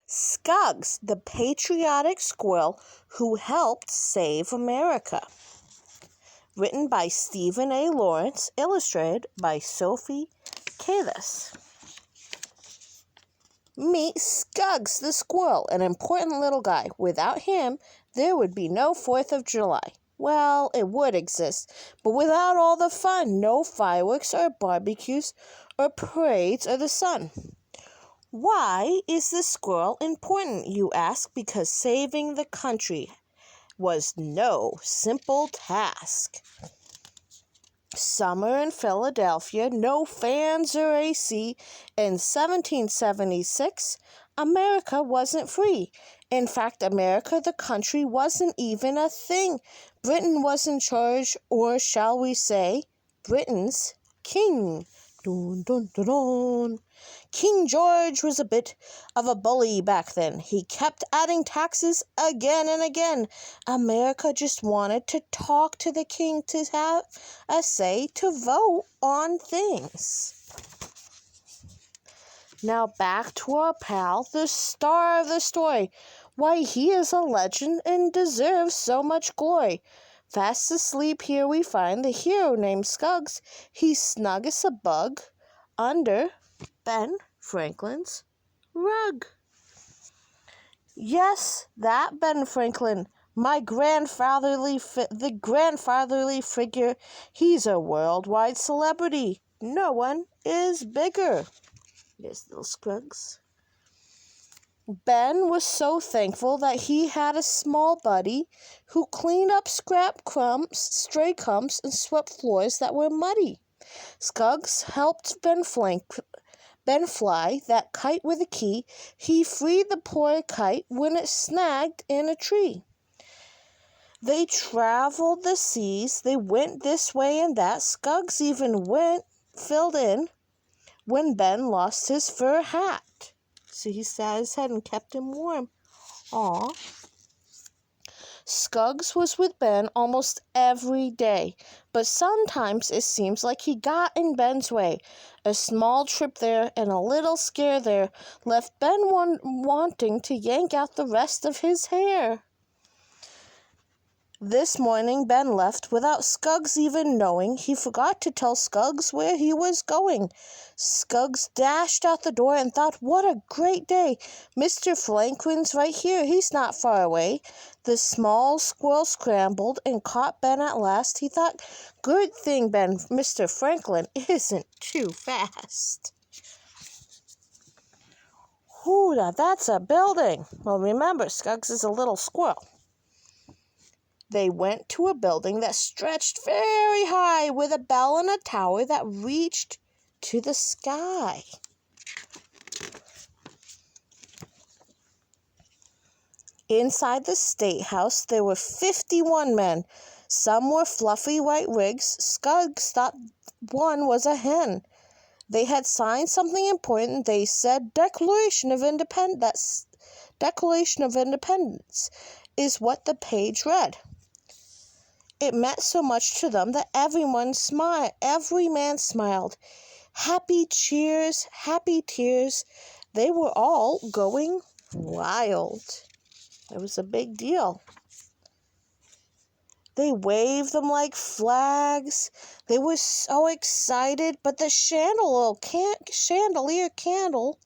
Skuggs, the patriotic squirrel who helped save America. Written by Stephen A. Lawrence, illustrated by Sophie Kalis. Meet Skuggs the squirrel, an important little guy. Without him, there would be no 4th of July. Well, it would exist, but without all the fun, no fireworks or barbecues or parades or the sun. Why is the squirrel important, you ask? Because saving the country was no simple task. Summer in Philadelphia, no fans or AC. In 1776, America wasn't free. In fact, America, the country, wasn't even a thing. Britain was in charge, or shall we say, Britain's king. Dun, dun, dun, dun. King George was a bit of a bully back then. He kept adding taxes again and again. America just wanted to talk to the king, to have a say, to vote on things. Now back to our pal, the star of the story. Why, he is a legend and deserves so much glory. Fast asleep here we find the hero named Skuggs. He's snug as a bug under Ben Franklin's rug. Yes, that Ben Franklin, my grandfatherly figure. He's a worldwide celebrity. No one is bigger. Yes, little Skuggs. Ben was so thankful that he had a small buddy who cleaned up stray crumbs, and swept floors that were muddy. Skuggs helped Ben fly that kite with a key. He freed the poor kite when it snagged in a tree. They traveled the seas. They went this way and that. Skuggs even filled in when Ben lost his fur hat. So he sat his head and kept him warm. Aw. Skuggs was with Ben almost every day, but sometimes it seems like he got in Ben's way. A small trip there and a little scare there left Ben wanting to yank out the rest of his hair. This morning Ben left without Skuggs even knowing. He forgot to tell Skuggs where he was going. Skuggs dashed out the door and thought, what a great day. Mr. Franklin's right here. He's not far away. The small squirrel scrambled and caught Ben at last. He thought, good thing Mr. Franklin isn't too fast. Ooh, now that's a building. Well, remember, Skuggs is a little squirrel. They went to a building that stretched very high with a bell and a tower that reached to the sky. Inside the State House, there were 51 men. Some wore fluffy white wigs. Skuggs thought one was a hen. They had signed something important. They said Declaration of Independence is what the page read. It meant so much to them that every man smiled. Happy cheers, happy tears. They were all going wild. It was a big deal. They waved them like flags. They were so excited, but the chandelier candle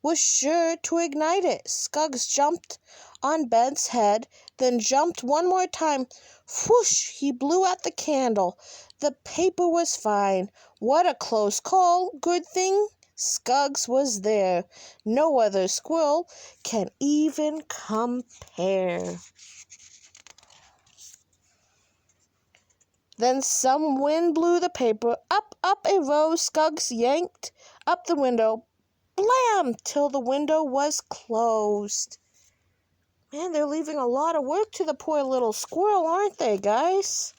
was sure to ignite it. Skuggs jumped on Ben's head, then jumped one more time. Whoosh! He blew out the candle. The paper was fine. What a close call. Good thing Skuggs was there. No other squirrel can even compare. Then some wind blew the paper. Up it rose. Skuggs yanked up the window. Blam! Till the window was closed. Man, they're leaving a lot of work to the poor little squirrel, aren't they, guys?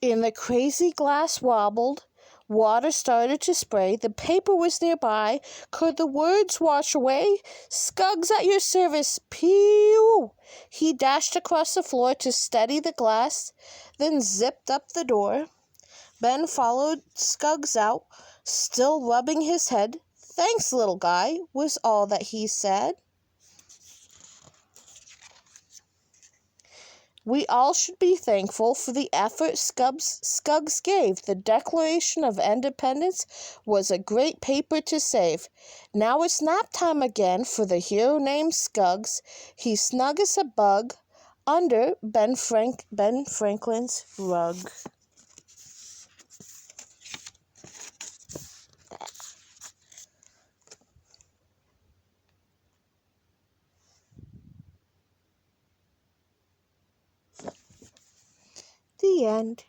In the crazy glass wobbled. Water started to spray. The paper was nearby. Could the words wash away? Skuggs at your service. Pew! He dashed across the floor to steady the glass, then zipped up the door. Ben followed Skuggs out, still rubbing his head. "Thanks, little guy," was all that he said. We all should be thankful for the effort Skuggs gave. The Declaration of Independence was a great paper to save. Now it's nap time again for the hero named Skuggs. He's snug as a bug under Ben Franklin's rug. The end.